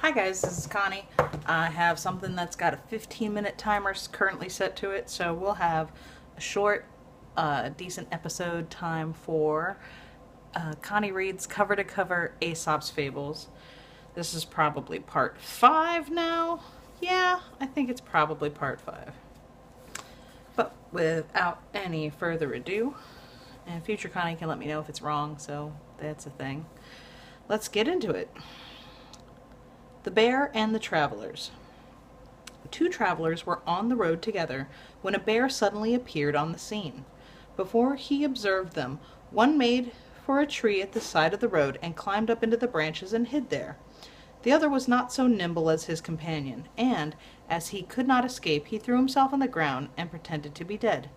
Hi guys, this is Connie. I have something that's got a 15-minute timer currently set to it, so we'll have a short, decent episode time for Connie reads cover to cover Aesop's Fables. This is probably part 5 now. Yeah, I think it's probably part 5. But without any further ado, and future Connie can let me know if it's wrong, so that's a thing. Let's get into it. The Bear and the Travelers. Two travelers were on the road together when a bear suddenly appeared on the scene. Before he observed them, one made for a tree at the side of the road and climbed up into the branches and hid there. The other was not so nimble as his companion, and, as he could not escape, he threw himself on the ground and pretended to be dead.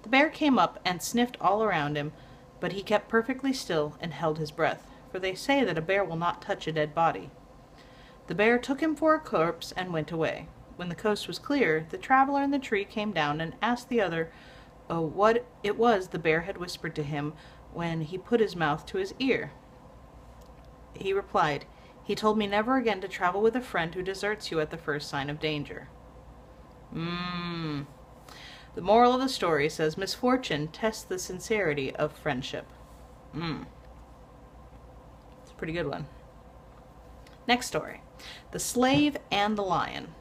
The bear came up and sniffed all around him, but he kept perfectly still and held his breath, for they say that a bear will not touch a dead body. The bear took him for a corpse and went away. When the coast was clear, the traveler in the tree came down and asked the other what it was the bear had whispered to him when he put his mouth to his ear. He replied, "He told me never again to travel with a friend who deserts you at the first sign of danger." The moral of the story says misfortune tests the sincerity of friendship. It's a pretty good one. Next story. The Slave and the Lion.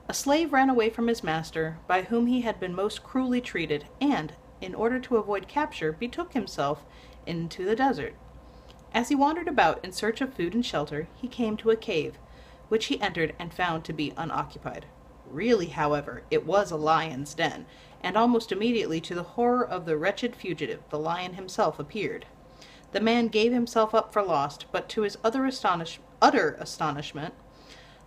A slave ran away from his master, by whom he had been most cruelly treated, and, in order to avoid capture, betook himself into the desert. As he wandered about in search of food and shelter, he came to a cave, which he entered and found to be unoccupied. Really, however, it was a lion's den, and almost immediately, to the horror of the wretched fugitive, the lion himself appeared. The man gave himself up for lost, but to his utter astonishment,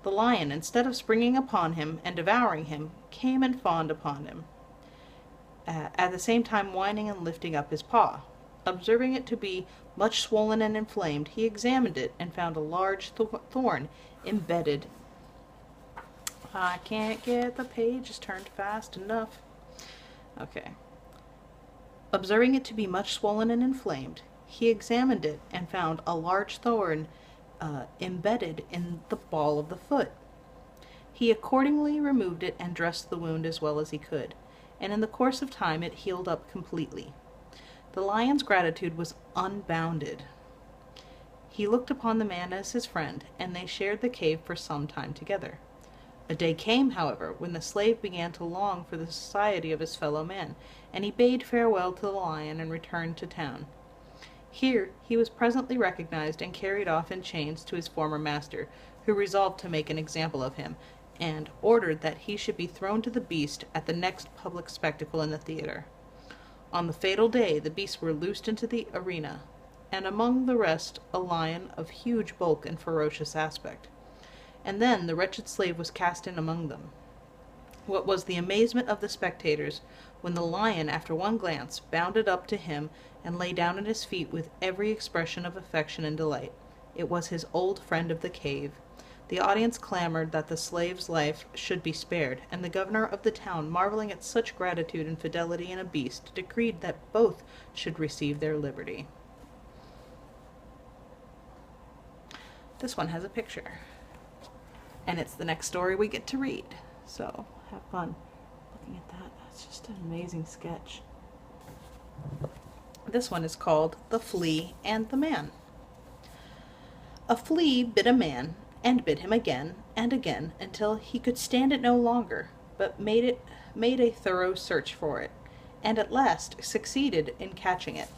the lion, instead of springing upon him and devouring him, came and fawned upon him, at the same time whining and lifting up his paw. Observing it to be much swollen and inflamed, he examined it and found a large thorn embedded. I can't get the pages turned fast enough. Okay. Observing it to be much swollen and inflamed, he examined it and found a large thorn embedded in the ball of the foot. He accordingly removed it and dressed the wound as well as he could, and in the course of time it healed up completely. The lion's gratitude was unbounded. He looked upon the man as his friend, and they shared the cave for some time together. A day came, however, when the slave began to long for the society of his fellow man, and he bade farewell to the lion and returned to town. Here he was presently recognized and carried off in chains to his former master, who resolved to make an example of him, and ordered that he should be thrown to the beast at the next public spectacle in the theater. On the fatal day the beasts were loosed into the arena, and among the rest a lion of huge bulk and ferocious aspect. And then the wretched slave was cast in among them. What was the amazement of the spectators, when the lion, after one glance, bounded up to him and lay down at his feet with every expression of affection and delight. It was his old friend of the cave. The audience clamored that the slave's life should be spared, and the governor of the town, marveling at such gratitude and fidelity in a beast, decreed that both should receive their liberty. This one has a picture, and it's the next story we get to read, so have fun looking at that. That's just an amazing sketch. This one is called The Flea and the Man. A flea bit a man, and bit him again and again, until he could stand it no longer, but made a thorough search for it, and at last succeeded in catching it.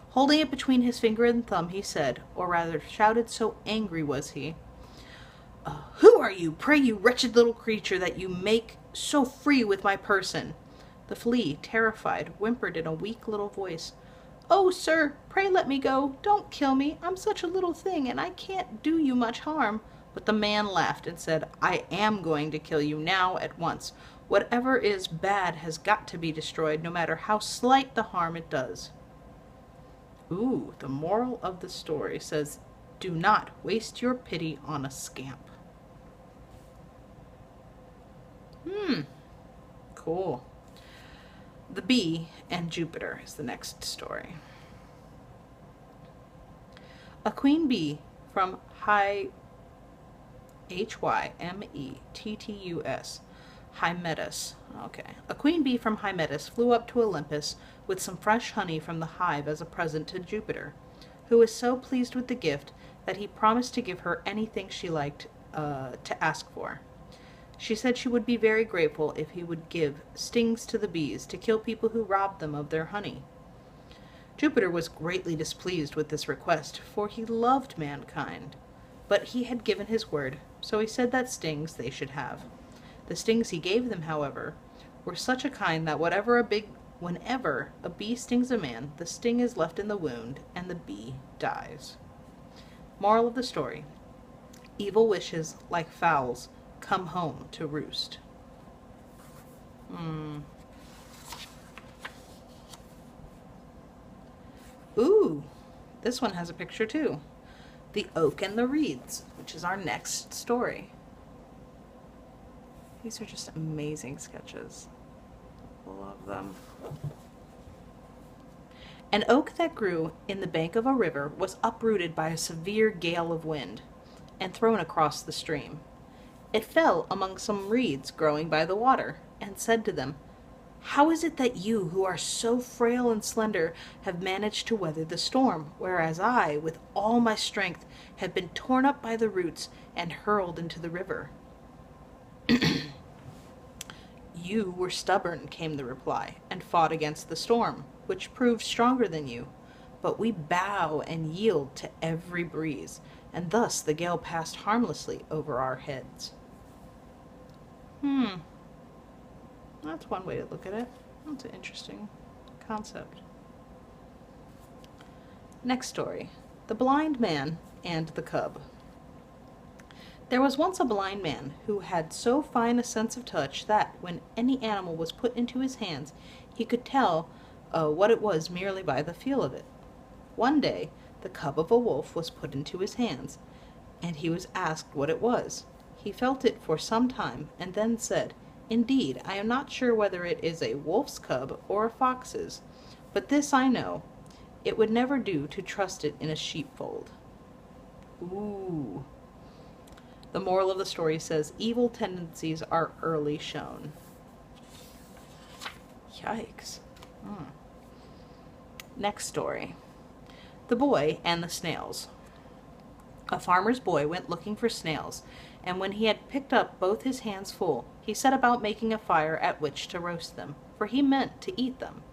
Holding it between his finger and thumb, he said, or rather shouted, so angry was he, "Who are you, pray, you wretched little creature, that you make so free with my person?" The flea, terrified, whimpered in a weak little voice, "Oh, sir, pray let me go. Don't kill me. I'm such a little thing, and I can't do you much harm." But the man laughed and said, "I am going to kill you now at once. Whatever is bad has got to be destroyed, no matter how slight the harm it does." Ooh, the moral of the story says, do not waste your pity on a scamp. Cool. The Bee and Jupiter is the next story. A queen bee from Hymettus. Hymettus. Okay. A queen bee from Hymettus flew up to Olympus with some fresh honey from the hive as a present to Jupiter, who was so pleased with the gift that he promised to give her anything she liked to ask for. She said she would be very grateful if he would give stings to the bees to kill people who robbed them of their honey. Jupiter was greatly displeased with this request, for he loved mankind. But he had given his word, so he said that stings they should have. The stings he gave them, however, were such a kind that whenever a bee stings a man, the sting is left in the wound, and the bee dies. Moral of the story: evil wishes, like fowls, come home to roost. Ooh, this one has a picture too. The Oak and the Reeds, which is our next story. These are just amazing sketches. Love them. An oak that grew in the bank of a river was uprooted by a severe gale of wind and thrown across the stream. It fell among some reeds growing by the water, and said to them, "How is it that you, who are so frail and slender, have managed to weather the storm, whereas I, with all my strength, have been torn up by the roots and hurled into the river?" "You were stubborn," came the reply, "and fought against the storm, which proved stronger than you. But we bow and yield to every breeze, and thus the gale passed harmlessly over our heads." That's one way to look at it. That's an interesting concept. Next story: The Blind Man and the Cub. There was once a blind man who had so fine a sense of touch that, when any animal was put into his hands, he could tell what it was merely by the feel of it. One day, the cub of a wolf was put into his hands, and he was asked what it was. He felt it for some time, and then said, "Indeed, I am not sure whether it is a wolf's cub or a fox's, but this I know, it would never do to trust it in a sheepfold." Ooh. The moral of the story says, evil tendencies are early shown. Yikes. Next story: The Boy and the Snails. A farmer's boy went looking for snails, and when he had picked up both his hands full, he set about making a fire at which to roast them, for he meant to eat them.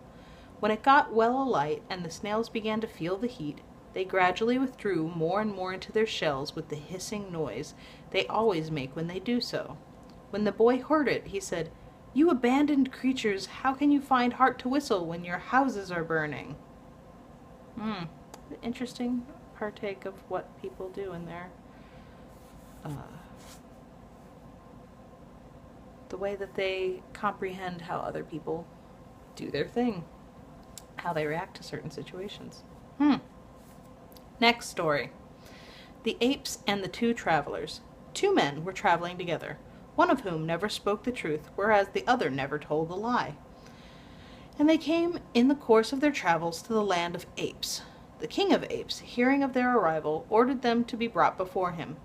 When it got well alight, and the snails began to feel the heat, they gradually withdrew more and more into their shells with the hissing noise they always make when they do so. When the boy heard it, he said, "You abandoned creatures, how can you find heart to whistle when your houses are burning?" Interesting partake of what people do in their the way that they comprehend how other people do their thing, how they react to certain situations. Next story: The Apes and the Two Travelers. Two men were traveling together, one of whom never spoke the truth, whereas the other never told a lie. And they came in the course of their travels to the land of apes. The king of apes, hearing of their arrival, ordered them to be brought before him,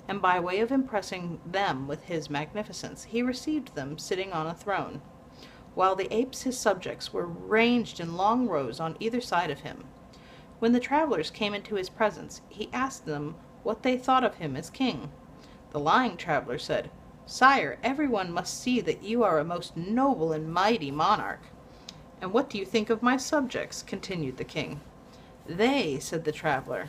and by way of impressing them with his magnificence, he received them sitting on a throne, while the apes, his subjects, were ranged in long rows on either side of him. When the travelers came into his presence, he asked them what they thought of him as king. The lying traveler said, "Sire, everyone must see that you are a most noble and mighty monarch." "And what do you think of my subjects?" continued the king. "They," said the traveler,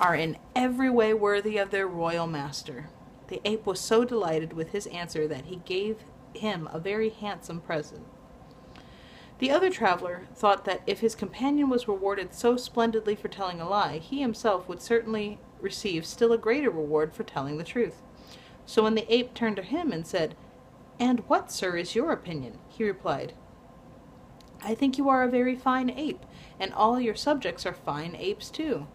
"are in every way worthy of their royal master." The ape was so delighted with his answer that he gave him a very handsome present. The other traveler thought that if his companion was rewarded so splendidly for telling a lie, he himself would certainly receive still a greater reward for telling the truth. So when the ape turned to him and said, "And what, sir, is your opinion?" he replied, "I think you are a very fine ape, and all your subjects are fine apes too."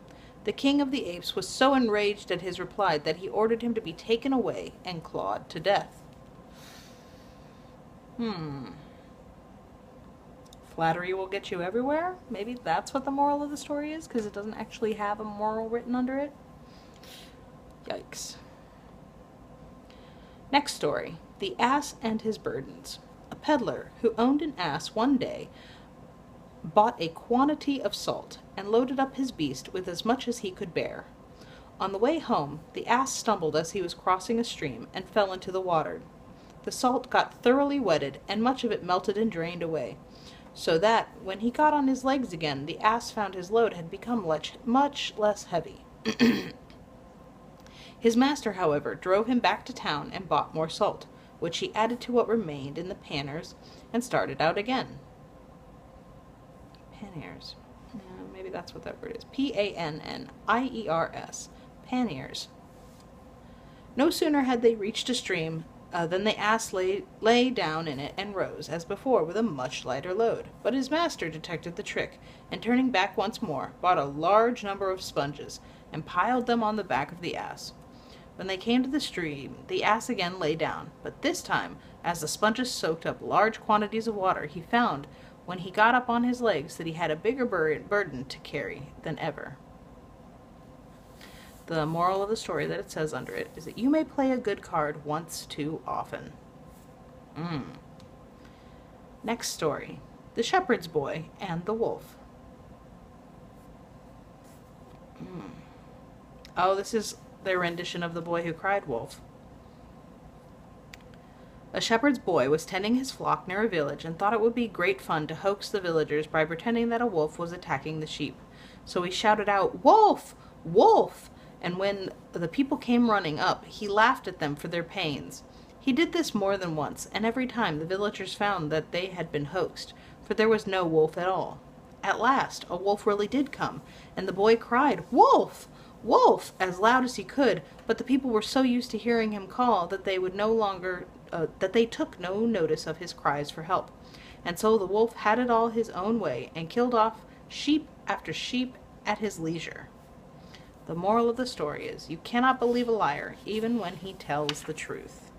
The king of the apes was so enraged at his reply that he ordered him to be taken away and clawed to death. Flattery will get you everywhere? Maybe that's what the moral of the story is, because it doesn't actually have a moral written under it. Yikes. Next story, The Ass and His Burdens. A peddler who owned an ass one day bought a quantity of salt and loaded up his beast with as much as he could bear. On the way home, the ass stumbled as he was crossing a stream and fell into the water. The salt got thoroughly wetted, and much of it melted and drained away, so that, when he got on his legs again, the ass found his load had become much less heavy. His master, however, drove him back to town and bought more salt, which he added to what remained in the panniers and started out again. Panniers. Maybe that's what that word is. Panniers. Panniers. No sooner had they reached a stream than the ass lay down in it and rose, as before, with a much lighter load. But his master detected the trick, and turning back once more, bought a large number of sponges, and piled them on the back of the ass. When they came to the stream, the ass again lay down, but this time, as the sponges soaked up large quantities of water, he found, when he got up on his legs, that he had a bigger burden to carry than ever. The moral of the story that it says under it is that you may play a good card once too often. Next story, The Shepherd's Boy and the Wolf. Oh, this is their rendition of The Boy Who Cried Wolf. A shepherd's boy was tending his flock near a village and thought it would be great fun to hoax the villagers by pretending that a wolf was attacking the sheep. So he shouted out, "Wolf! Wolf!" And when the people came running up, he laughed at them for their pains. He did this more than once, and every time the villagers found that they had been hoaxed, for there was no wolf at all. At last, a wolf really did come, and the boy cried, "Wolf! Wolf!" as loud as he could, but the people were so used to hearing him call that they took no notice of his cries for help. And so the wolf had it all his own way, and killed off sheep after sheep at his leisure. The moral of the story is, you cannot believe a liar, even when he tells the truth.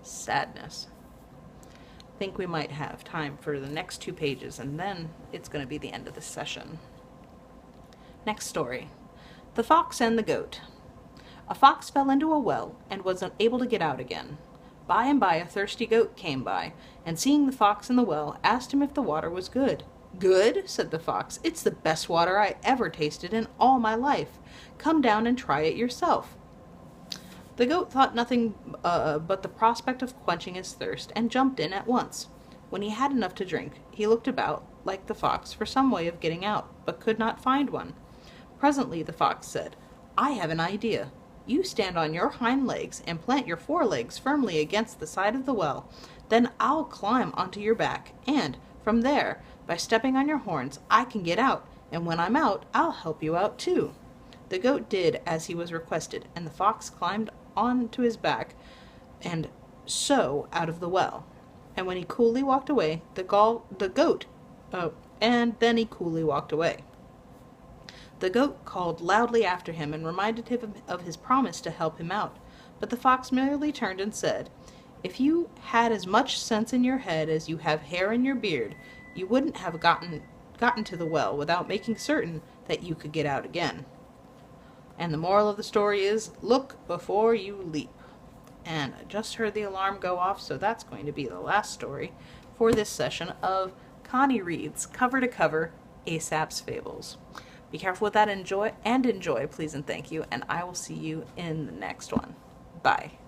Sadness. I think we might have time for the next 2 pages, and then it's going to be the end of the session. Next story. The Fox and the Goat. A fox fell into a well and was unable to get out again. By and by a thirsty goat came by, and seeing the fox in the well, asked him if the water was good. "Good?" said the fox. "It's the best water I ever tasted in all my life. Come down and try it yourself." The goat thought nothing but the prospect of quenching his thirst, and jumped in at once. When he had enough to drink, he looked about, like the fox, for some way of getting out, but could not find one. Presently the fox said, "I have an idea. You stand on your hind legs and plant your forelegs firmly against the side of the well. Then I'll climb onto your back, and, from there, by stepping on your horns, I can get out, and when I'm out, I'll help you out too." The goat did as he was requested, and the fox climbed on to his back, and so out of the well. And when he coolly walked away, the goat called loudly after him and reminded him of his promise to help him out. But the fox merely turned and said, "If you had as much sense in your head as you have hair in your beard, you wouldn't have gotten to the well without making certain that you could get out again." And the moral of the story is, look before you leap. And I just heard the alarm go off, so that's going to be the last story for this session of Connie Reads Cover to Cover Aesop's Fables. Be careful with that, enjoy, please and thank you, and I will see you in the next one. Bye.